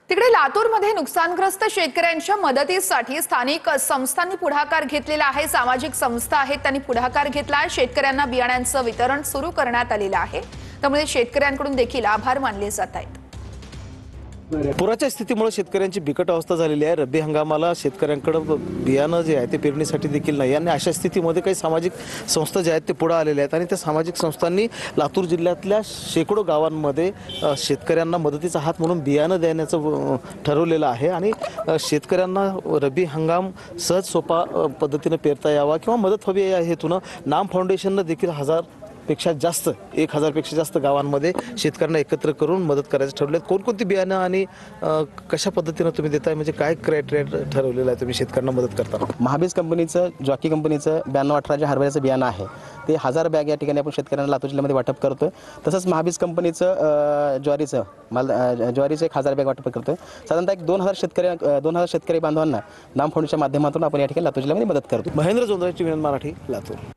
तिकडे लातूरमध्ये नुकसानग्रस्त शेतकऱ्यांच्या मदतीसाठी स्थानिक संस्थांनी पुढाकार घेतलेला आहे। सामाजिक संस्था आहेत त्यांनी पुढाकार घेतला आहे। शेतकऱ्यांना बियाण्यांचं वितरण सुरू करण्यात आलेलं आहे। त्यामुळे शेतकऱ्यांकडून देखील आभार मानले जात आहेत। पुराच्या स्थितीमुळे शेतकऱ्यांची बिकट अवस्था झालेली आहे। रब्बी हंगामाला शेतकऱ्यांकडे बियाणं जे आहे ते पेरणीसाठी देखील नाही आणि अशा स्थितीमध्ये काही सामाजिक संस्था जे आहेत ते पुढे आलेले आहेत आणि त्या सामाजिक संस्थांनी लातूर जिल्ह्यातल्या शेकडो गावांमध्ये शेतकऱ्यांना मदतीचा हात म्हणून बियाणं देण्याचं ठरवलेलं आहे आणि शेतकऱ्यांना रब्बी हंगाम सहज सोपा पद्धतीने पेरता यावा किंवा मदत व्हावी या हेतून नाम फाउंडेशनने देखील 1000 पेक्षा जास्त गावांमध्ये शेतकऱ्यांना एकत्र करून मदत करायचं ठरवलं। कोणकोणती बियाणं आणि कशा पद्धतीने तुम्ही देताय, म्हणजे काय क्रायटेरिया ठरवलेला आहे तुम्ही शेतकऱ्यांना मदत करता? महाबीज कंपनीचं जॉकी कंपनीचं 9218 हरभऱ्याचं बियाणं आहे ते 1000 बॅग या ठिकाणी आपण शेतकऱ्यांना लातूर जिल्ह्यामध्ये वाटप करतोय। तसंच महाबीज कंपनीचं ज्वारीचं 1000 बॅग वाटप करतोय। साधारणतः एक 2000 शेतकरी बांधवांना नाम फाउंडेशनच्या माध्यमातून आपण या ठिकाणी लातूर जिल्ह्यामध्ये मदत करतो। महेंद्र जोंधळे, टीव्ही मराठी, लातूर।